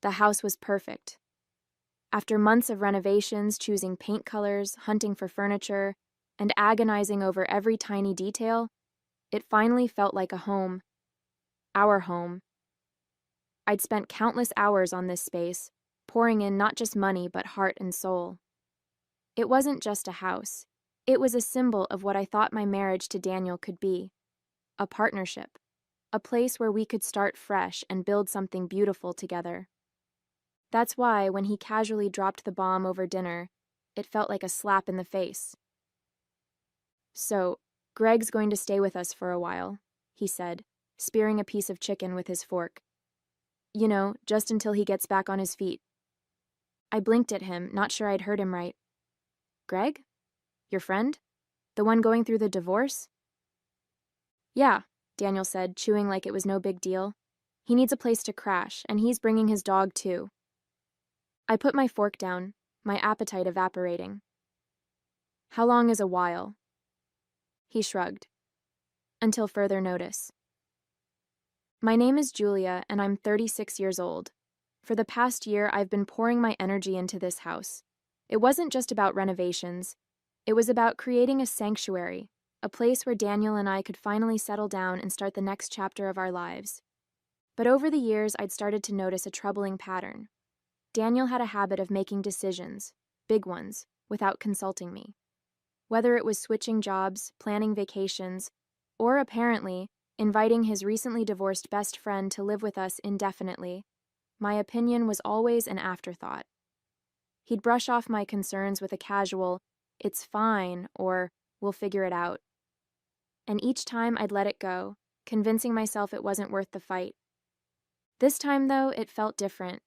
The house was perfect. After months of renovations, choosing paint colors, hunting for furniture, and agonizing over every tiny detail, it finally felt like a home. Our home. I'd spent countless hours on this space, pouring in not just money but heart and soul. It wasn't just a house. It was a symbol of what I thought my marriage to Daniel could be. A partnership. A place where we could start fresh and build something beautiful together. That's why, when he casually dropped the bomb over dinner, it felt like a slap in the face. "So, Greg's going to stay with us for a while," he said, spearing a piece of chicken with his fork. "You know, just until he gets back on his feet." I blinked at him, not sure I'd heard him right. "Greg? Your friend? The one going through the divorce?" "Yeah," Daniel said, chewing like it was no big deal. "He needs a place to crash, and he's bringing his dog too." I put my fork down, my appetite evaporating. "How long is a while?" He shrugged. "Until further notice." My name is Julia, and I'm 36 years old. For the past year, I've been pouring my energy into this house. It wasn't just about renovations. It was about creating a sanctuary, a place where Daniel and I could finally settle down and start the next chapter of our lives. But over the years, I'd started to notice a troubling pattern. Daniel had a habit of making decisions, big ones, without consulting me. Whether it was switching jobs, planning vacations, or apparently inviting his recently divorced best friend to live with us indefinitely, my opinion was always an afterthought. He'd brush off my concerns with a casual, "It's fine," or "We'll figure it out." And each time I'd let it go, convincing myself it wasn't worth the fight. This time, though, it felt different.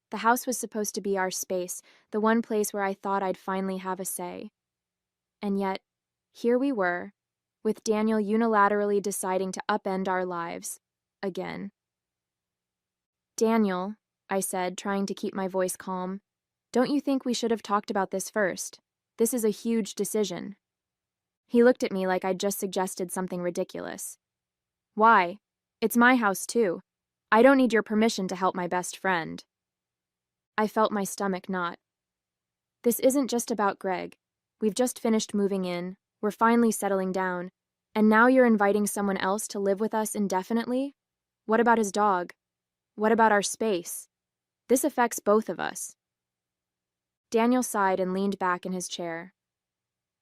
The house was supposed to be our space, the one place where I thought I'd finally have a say. And yet, here we were, with Daniel unilaterally deciding to upend our lives. Again. "Daniel," I said, trying to keep my voice calm, "don't you think we should have talked about this first? This is a huge decision." He looked at me like I'd just suggested something ridiculous. "Why? It's my house, too. I don't need your permission to help my best friend." I felt my stomach knot. This isn't just about Greg. We've just finished moving in, we're finally settling down, and now you're inviting someone else to live with us indefinitely? What about his dog? What about our space? This affects both of us. Daniel sighed and leaned back in his chair.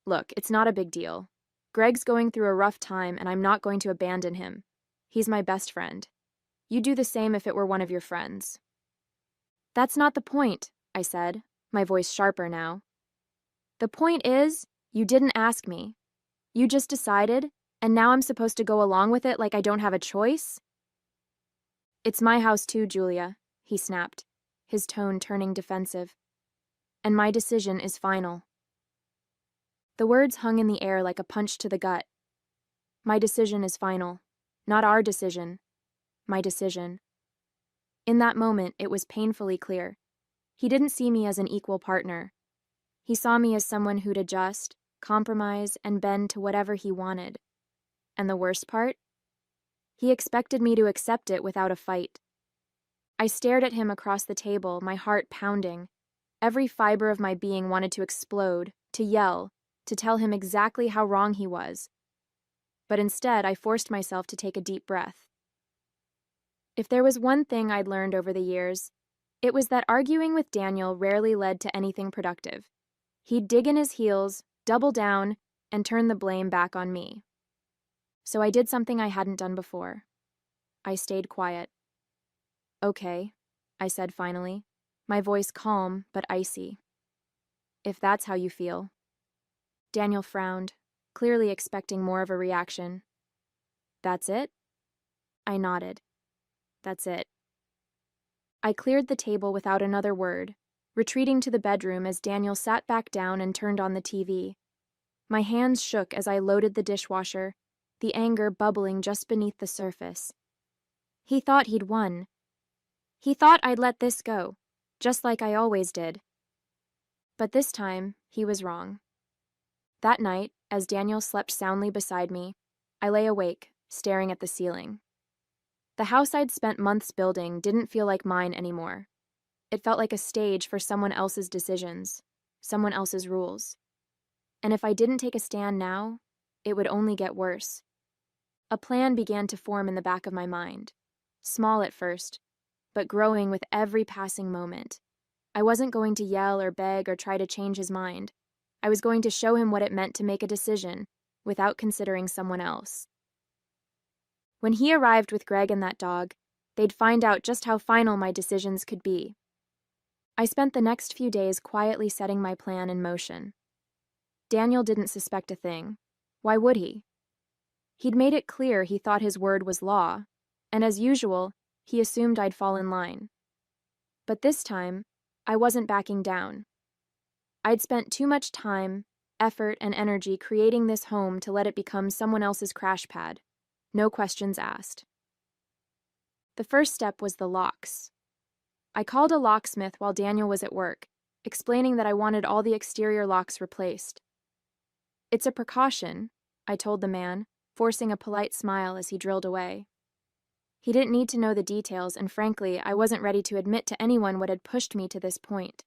"Look, it's not a big deal. Greg's going through a rough time, and I'm not going to abandon him. He's my best friend. You'd do the same if it were one of your friends." "That's not the point," I said, my voice sharper now. "The point is, you didn't ask me. You just decided, and now I'm supposed to go along with it like I don't have a choice?" "It's my house too, Julia," he snapped, his tone turning defensive. "And my decision is final." The words hung in the air like a punch to the gut. My decision is final. Not our decision. My decision. In that moment, it was painfully clear. He didn't see me as an equal partner. He saw me as someone who'd adjust, compromise, and bend to whatever he wanted. And the worst part? He expected me to accept it without a fight. I stared at him across the table, my heart pounding. Every fiber of my being wanted to explode, to yell, to tell him exactly how wrong he was. But instead, I forced myself to take a deep breath. If there was one thing I'd learned over the years, it was that arguing with Daniel rarely led to anything productive. He'd dig in his heels, double down, and turn the blame back on me. So I did something I hadn't done before. I stayed quiet. "Okay," I said finally, my voice calm but icy. "If that's how you feel." Daniel frowned, clearly expecting more of a reaction. "That's it?" I nodded. "That's it." I cleared the table without another word, retreating to the bedroom as Daniel sat back down and turned on the TV. My hands shook as I loaded the dishwasher, the anger bubbling just beneath the surface. He thought he'd won. He thought I'd let this go, just like I always did. But this time, he was wrong. That night, as Daniel slept soundly beside me, I lay awake, staring at the ceiling. The house I'd spent months building didn't feel like mine anymore. It felt like a stage for someone else's decisions, someone else's rules. And if I didn't take a stand now, it would only get worse. A plan began to form in the back of my mind. Small at first, but growing with every passing moment. I wasn't going to yell or beg or try to change his mind. I was going to show him what it meant to make a decision without considering someone else. When he arrived with Greg and that dog, they'd find out just how final my decisions could be. I spent the next few days quietly setting my plan in motion. Daniel didn't suspect a thing. Why would he? He'd made it clear he thought his word was law, and as usual, he assumed I'd fall in line. But this time, I wasn't backing down. I'd spent too much time, effort, and energy creating this home to let it become someone else's crash pad. No questions asked. The first step was the locks. I called a locksmith while Daniel was at work, explaining that I wanted all the exterior locks replaced. "It's a precaution," I told the man, forcing a polite smile as he drilled away. He didn't need to know the details, and frankly, I wasn't ready to admit to anyone what had pushed me to this point.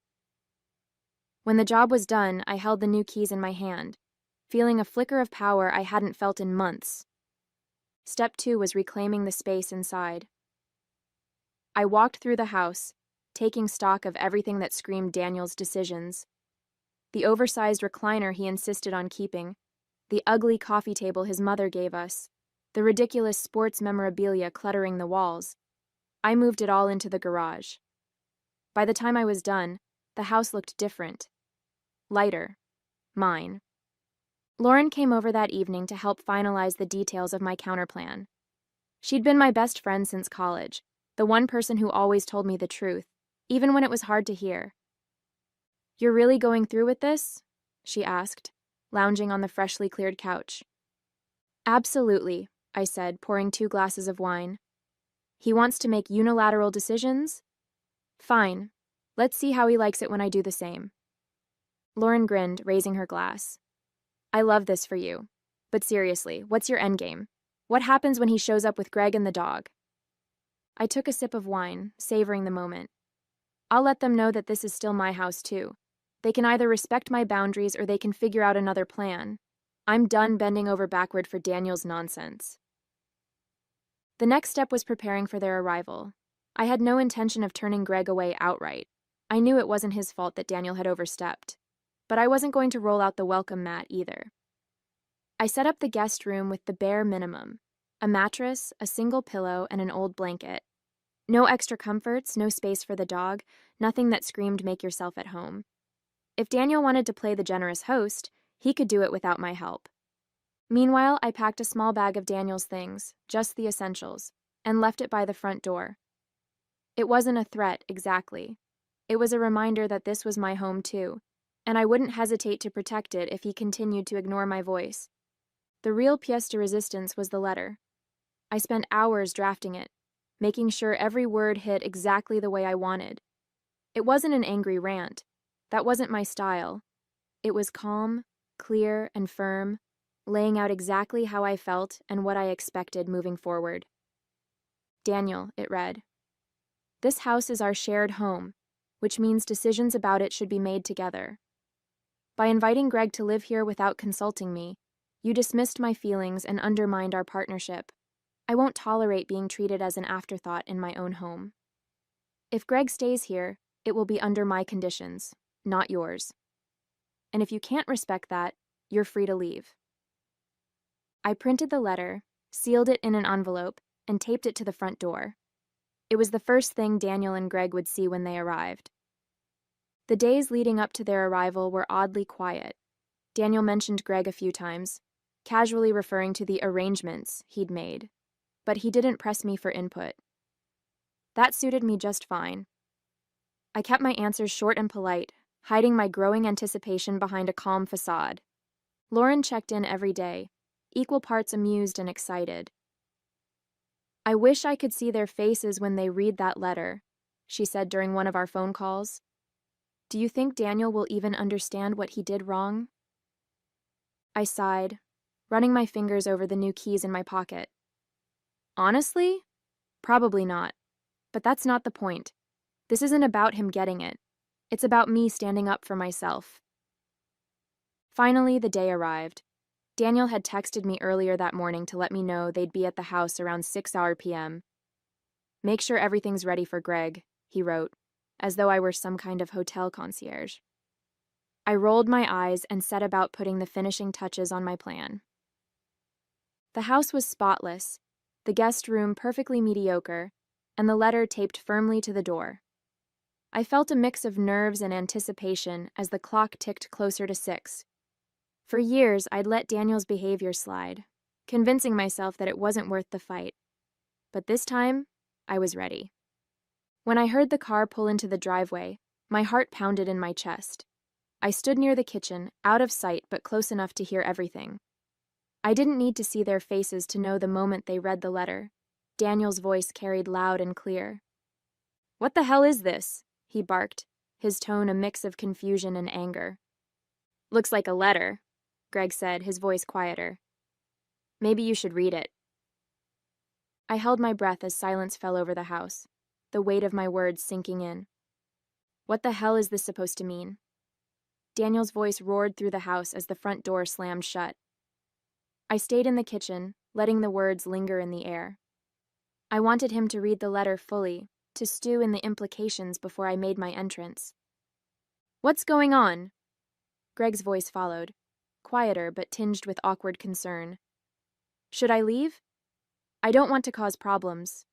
When the job was done, I held the new keys in my hand, feeling a flicker of power I hadn't felt in months. Step 2 was reclaiming the space inside. I walked through the house, taking stock of everything that screamed Daniel's decisions. The oversized recliner he insisted on keeping, the ugly coffee table his mother gave us, the ridiculous sports memorabilia cluttering the walls. I moved it all into the garage. By the time I was done, the house looked different. Lighter. Mine. Lauren came over that evening to help finalize the details of my counterplan. She'd been my best friend since college, the one person who always told me the truth, even when it was hard to hear. "You're really going through with this?" she asked, lounging on the freshly cleared couch. "Absolutely," I said, pouring 2 glasses of wine. "He wants to make unilateral decisions? Fine. Let's see how he likes it when I do the same." Lauren grinned, raising her glass. "I love this for you. But seriously, what's your endgame? What happens when he shows up with Greg and the dog?" I took a sip of wine, savoring the moment. "I'll let them know that this is still my house, too. They can either respect my boundaries or they can figure out another plan. I'm done bending over backward for Daniel's nonsense." The next step was preparing for their arrival. I had no intention of turning Greg away outright. I knew it wasn't his fault that Daniel had overstepped. But I wasn't going to roll out the welcome mat either. I set up the guest room with the bare minimum: a mattress, a single pillow, and an old blanket. No extra comforts, no space for the dog, nothing that screamed "make yourself at home." If Daniel wanted to play the generous host, he could do it without my help. Meanwhile, I packed a small bag of Daniel's things, just the essentials, and left it by the front door. It wasn't a threat, exactly. It was a reminder that this was my home too, and I wouldn't hesitate to protect it if he continued to ignore my voice. The real pièce de résistance was the letter. I spent hours drafting it, making sure every word hit exactly the way I wanted. It wasn't an angry rant. That wasn't my style. It was calm, clear, and firm, laying out exactly how I felt and what I expected moving forward. "Daniel," it read, "this house is our shared home, which means decisions about it should be made together. By inviting Greg to live here without consulting me, you dismissed my feelings and undermined our partnership. I won't tolerate being treated as an afterthought in my own home. If Greg stays here, it will be under my conditions, not yours. And if you can't respect that, you're free to leave." I printed the letter, sealed it in an envelope, and taped it to the front door. It was the first thing Daniel and Greg would see when they arrived. The days leading up to their arrival were oddly quiet. Daniel mentioned Greg a few times, casually referring to the arrangements he'd made, but he didn't press me for input. That suited me just fine. I kept my answers short and polite, hiding my growing anticipation behind a calm facade. Lauren checked in every day, equal parts amused and excited. "I wish I could see their faces when they read that letter," she said during one of our phone calls. "Do you think Daniel will even understand what he did wrong?" I sighed, running my fingers over the new keys in my pocket. "Honestly, probably not. But that's not the point. This isn't about him getting it. It's about me standing up for myself. Finally, the day arrived. Daniel had texted me earlier that morning to let me know they'd be at the house around 6 p.m. "Make sure everything's ready for Greg," he wrote, as though I were some kind of hotel concierge. I rolled my eyes and set about putting the finishing touches on my plan. The house was spotless, the guest room perfectly mediocre, and the letter taped firmly to the door. I felt a mix of nerves and anticipation as the clock ticked closer to 6. For years, I'd let Daniel's behavior slide, convincing myself that it wasn't worth the fight. But this time, I was ready. When I heard the car pull into the driveway, my heart pounded in my chest. I stood near the kitchen, out of sight but close enough to hear everything. I didn't need to see their faces to know the moment they read the letter. Daniel's voice carried loud and clear. "What the hell is this?" he barked, his tone a mix of confusion and anger. "Looks like a letter," Greg said, his voice quieter. "Maybe you should read it." I held my breath as silence fell over the house, the weight of my words sinking in. What the hell is this supposed to mean? Daniel's voice roared through the house as the front door slammed shut. I stayed in the kitchen, letting the words linger in the air. I wanted him to read the letter fully, to stew in the implications before I made my entrance. "What's going on?" Greg's voice followed, quieter but tinged with awkward concern. "Should I leave? I don't want to cause problems."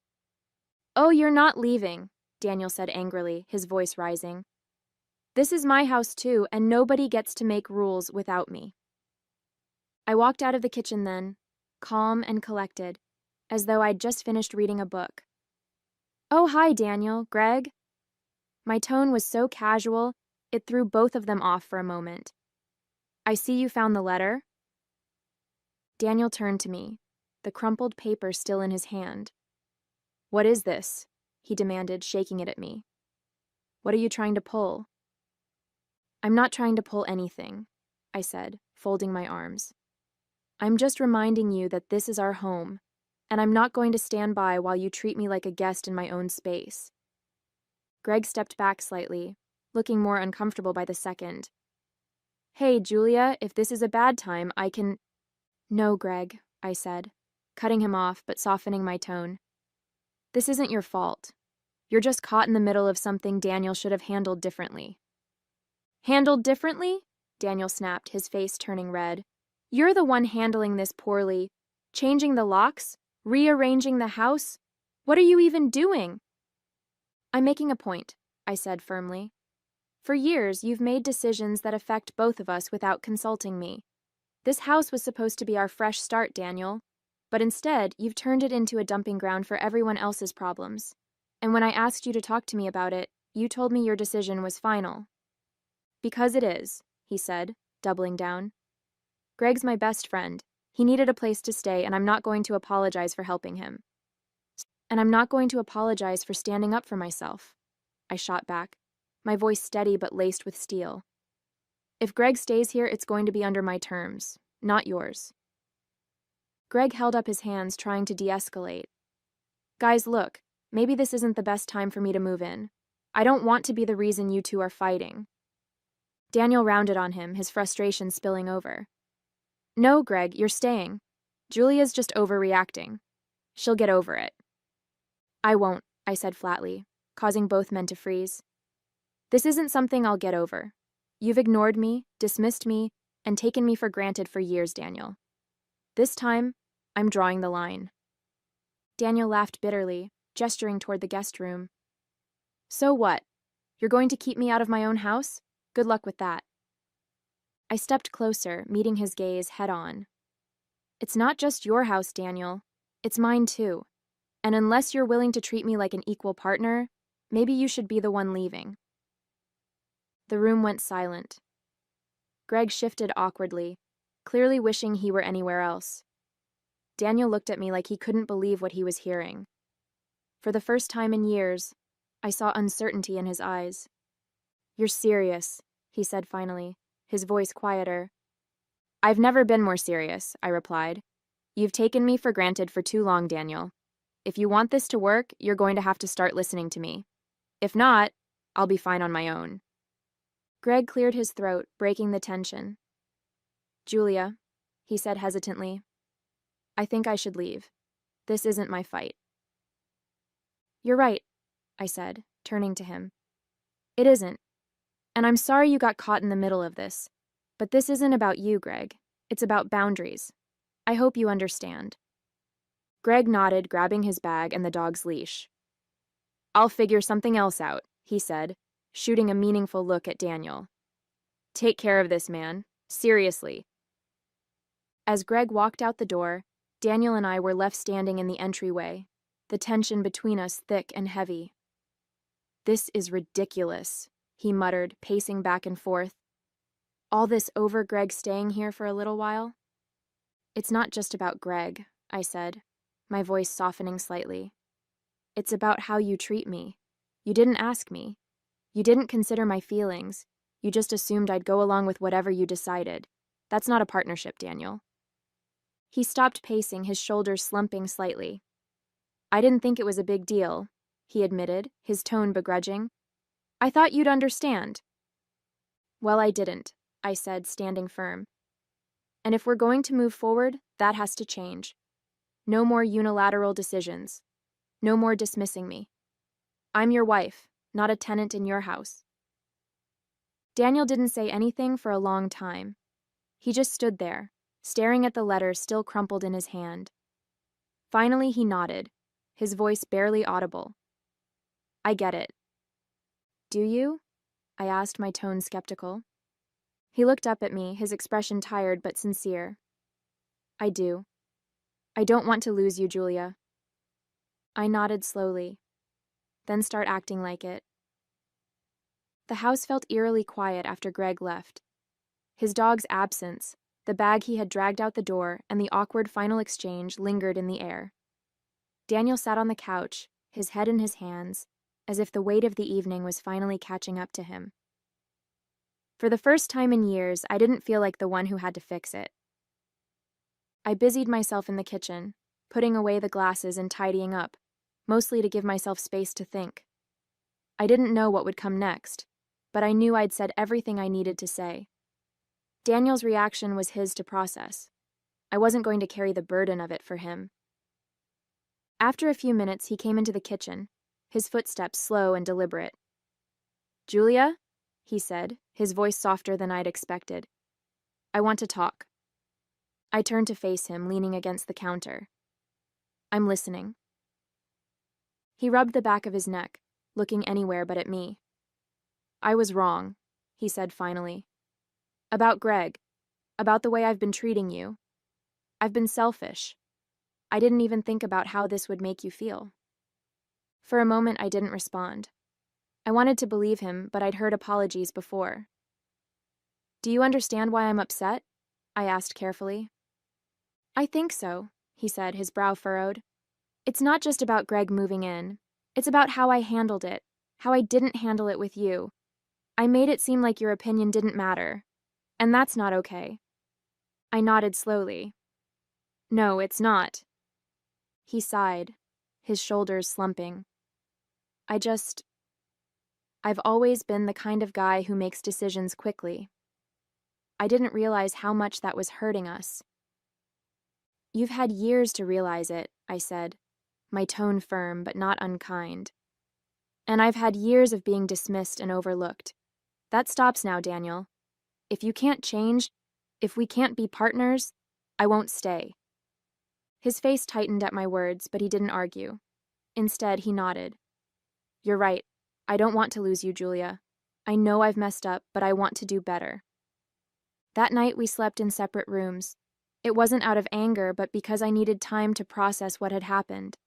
"Oh, you're not leaving," Daniel said angrily, his voice rising. "This is my house too, and nobody gets to make rules without me." I walked out of the kitchen then, calm and collected, as though I'd just finished reading a book. "Oh, hi, Daniel, Greg." My tone was so casual, it threw both of them off for a moment. "I see you found the letter." Daniel turned to me, the crumpled paper still in his hand. "What is this?" he demanded, shaking it at me. "What are you trying to pull?" "I'm not trying to pull anything," I said, folding my arms. "I'm just reminding you that this is our home, and I'm not going to stand by while you treat me like a guest in my own space." Greg stepped back slightly, looking more uncomfortable by the second. "Hey, Julia, if this is a bad time, I can—" "No, Greg," I said, cutting him off but softening my tone. "This isn't your fault. You're just caught in the middle of something Daniel should have handled differently." "Handled differently?" Daniel snapped, his face turning red. "You're the one handling this poorly. Changing the locks? Rearranging the house? What are you even doing?" "I'm making a point," I said firmly. "For years, you've made decisions that affect both of us without consulting me. This house was supposed to be our fresh start, Daniel, but instead, you've turned it into a dumping ground for everyone else's problems. And when I asked you to talk to me about it, you told me your decision was final." "Because it is," he said, doubling down. "Greg's my best friend. He needed a place to stay, and I'm not going to apologize for helping him. And I'm not going to apologize for standing up for myself," I shot back, my voice steady but laced with steel. "If Greg stays here, it's going to be under my terms, not yours." Greg held up his hands, trying to de-escalate. "Guys, look, maybe this isn't the best time for me to move in. I don't want to be the reason you two are fighting." Daniel rounded on him, his frustration spilling over. "No, Greg, you're staying. Julia's just overreacting. She'll get over it." "I won't," I said flatly, causing both men to freeze. "This isn't something I'll get over. You've ignored me, dismissed me, and taken me for granted for years, Daniel. This time, I'm drawing the line." Daniel laughed bitterly, gesturing toward the guest room. "So what? You're going to keep me out of my own house? Good luck with that." I stepped closer, meeting his gaze head-on. "It's not just your house, Daniel. It's mine too. And unless you're willing to treat me like an equal partner, maybe you should be the one leaving." The room went silent. Greg shifted awkwardly, clearly wishing he were anywhere else. Daniel looked at me like he couldn't believe what he was hearing. For the first time in years, I saw uncertainty in his eyes. "You're serious," he said finally, his voice quieter. "I've never been more serious," I replied. "You've taken me for granted for too long, Daniel. If you want this to work, you're going to have to start listening to me." If not, I'll be fine on my own. Greg cleared his throat, breaking the tension. Julia, he said hesitantly, I think I should leave. This isn't my fight. You're right, I said, turning to him. It isn't. And I'm sorry you got caught in the middle of this. But this isn't about you, Greg. It's about boundaries. I hope you understand. Greg nodded, grabbing his bag and the dog's leash. I'll figure something else out, he said, shooting a meaningful look at Daniel. Take care of this man. Seriously. As Greg walked out the door, Daniel and I were left standing in the entryway, the tension between us thick and heavy. This is ridiculous, he muttered, pacing back and forth. All this over Greg staying here for a little while? It's not just about Greg, I said, my voice softening slightly. It's about how you treat me. You didn't ask me. You didn't consider my feelings. You just assumed I'd go along with whatever you decided. That's not a partnership, Daniel. He stopped pacing, his shoulders slumping slightly. I didn't think it was a big deal, he admitted, his tone begrudging. I thought you'd understand. Well, I didn't, I said, standing firm. And if we're going to move forward, that has to change. No more unilateral decisions. No more dismissing me. I'm your wife, not a tenant in your house. Daniel didn't say anything for a long time. He just stood there, staring at the letter still crumpled in his hand. Finally, he nodded, his voice barely audible. I get it. Do you? I asked, my tone skeptical. He looked up at me, his expression tired but sincere. I do. I don't want to lose you, Julia. I nodded slowly, then start acting like it. The house felt eerily quiet after Greg left. His dog's absence, the bag he had dragged out the door, and the awkward final exchange lingered in the air. Daniel sat on the couch, his head in his hands, as if the weight of the evening was finally catching up to him. For the first time in years, I didn't feel like the one who had to fix it. I busied myself in the kitchen, putting away the glasses and tidying up, mostly to give myself space to think. I didn't know what would come next, but I knew I'd said everything I needed to say. Daniel's reaction was his to process. I wasn't going to carry the burden of it for him. After a few minutes, he came into the kitchen, his footsteps slow and deliberate. Julia, he said, his voice softer than I'd expected. I want to talk. I turned to face him, leaning against the counter. I'm listening. He rubbed the back of his neck, looking anywhere but at me. I was wrong, he said finally. About Greg. About the way I've been treating you. I've been selfish. I didn't even think about how this would make you feel. For a moment, I didn't respond. I wanted to believe him, but I'd heard apologies before. Do you understand why I'm upset? I asked carefully. I think so, he said, his brow furrowed. It's not just about Greg moving in. It's about how I handled it, how I didn't handle it with you. I made it seem like your opinion didn't matter, and that's not okay. I nodded slowly. No, it's not. He sighed, his shoulders slumping. I've always been the kind of guy who makes decisions quickly. I didn't realize how much that was hurting us. You've had years to realize it, I said, my tone firm but not unkind. And I've had years of being dismissed and overlooked. That stops now, Daniel. If you can't change, if we can't be partners, I won't stay. His face tightened at my words, but he didn't argue. Instead, he nodded. You're right. I don't want to lose you, Julia. I know I've messed up, but I want to do better. That night, we slept in separate rooms. It wasn't out of anger, but because I needed time to process what had happened.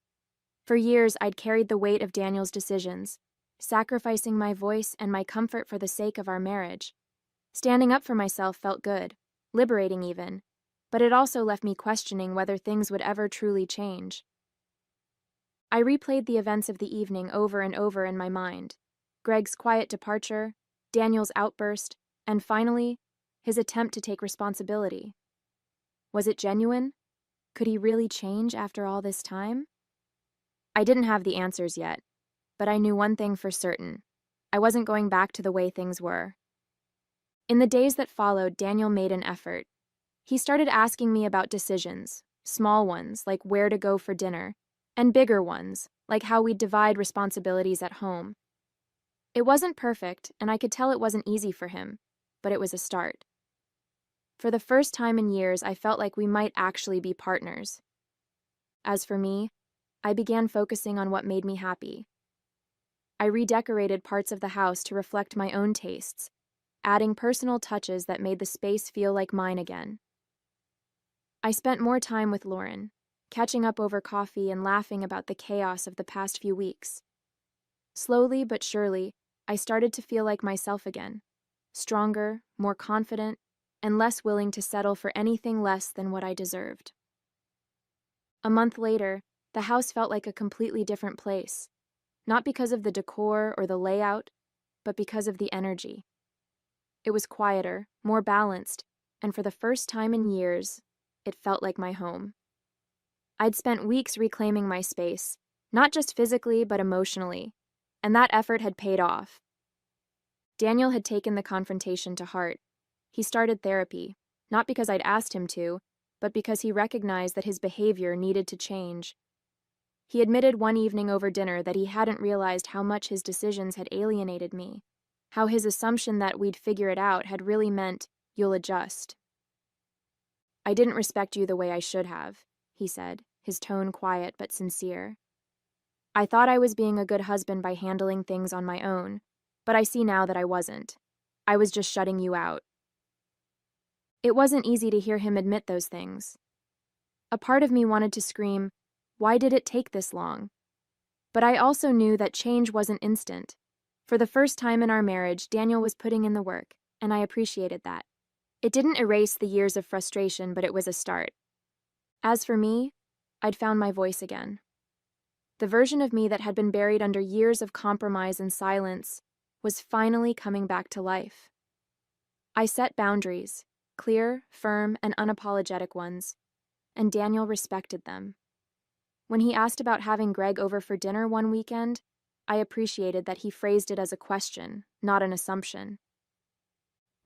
For years, I'd carried the weight of Daniel's decisions, sacrificing my voice and my comfort for the sake of our marriage. Standing up for myself felt good, liberating even, but it also left me questioning whether things would ever truly change. I replayed the events of the evening over and over in my mind. Greg's quiet departure, Daniel's outburst, and finally, his attempt to take responsibility. Was it genuine? Could he really change after all this time? I didn't have the answers yet, but I knew one thing for certain. I wasn't going back to the way things were. In the days that followed, Daniel made an effort. He started asking me about decisions, small ones, like where to go for dinner, and bigger ones, like how we'd divide responsibilities at home. It wasn't perfect, and I could tell it wasn't easy for him, but it was a start. For the first time in years, I felt like we might actually be partners. As for me, I began focusing on what made me happy. I redecorated parts of the house to reflect my own tastes, adding personal touches that made the space feel like mine again. I spent more time with Lauren, catching up over coffee and laughing about the chaos of the past few weeks. Slowly but surely, I started to feel like myself again, stronger, more confident, and less willing to settle for anything less than what I deserved. A month later, the house felt like a completely different place, not because of the decor or the layout, but because of the energy. It was quieter, more balanced, and for the first time in years, it felt like my home. I'd spent weeks reclaiming my space, not just physically but emotionally, and that effort had paid off. Daniel had taken the confrontation to heart. He started therapy, not because I'd asked him to, but because he recognized that his behavior needed to change. He admitted one evening over dinner that he hadn't realized how much his decisions had alienated me, how his assumption that we'd figure it out had really meant, "You'll adjust." "I didn't respect you the way I should have," he said, his tone quiet but sincere. "I thought I was being a good husband by handling things on my own, but I see now that I wasn't. I was just shutting you out." It wasn't easy to hear him admit those things. A part of me wanted to scream, "Why did it take this long?" But I also knew that change wasn't instant. For the first time in our marriage, Daniel was putting in the work, and I appreciated that. It didn't erase the years of frustration, but it was a start. As for me, I'd found my voice again. The version of me that had been buried under years of compromise and silence was finally coming back to life. I set boundaries, clear, firm, and unapologetic ones, and Daniel respected them. When he asked about having Greg over for dinner one weekend, I appreciated that he phrased it as a question, not an assumption.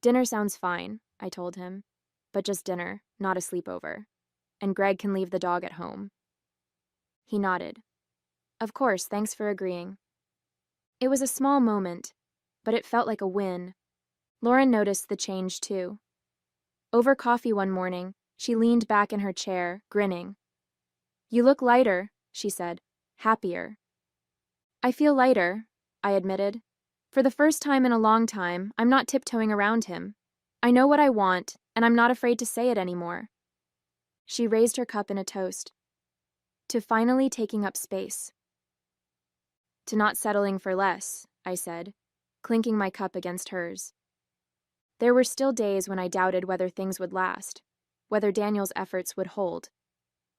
"Dinner sounds fine," I told him, "but just dinner, not a sleepover. And Greg can leave the dog at home." He nodded. "Of course, thanks for agreeing." It was a small moment, but it felt like a win. Lauren noticed the change too. Over coffee one morning, she leaned back in her chair, grinning. "You look lighter," she said, "happier." "I feel lighter," I admitted. "For the first time in a long time, I'm not tiptoeing around him. I know what I want, and I'm not afraid to say it anymore." She raised her cup in a toast. "To finally taking up space." "To not settling for less," I said, clinking my cup against hers. There were still days when I doubted whether things would last, whether Daniel's efforts would hold.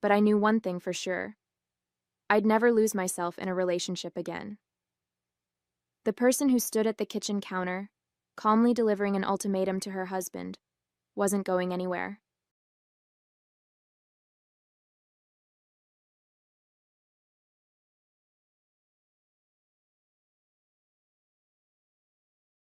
But I knew one thing for sure. I'd never lose myself in a relationship again. The person who stood at the kitchen counter, calmly delivering an ultimatum to her husband, wasn't going anywhere.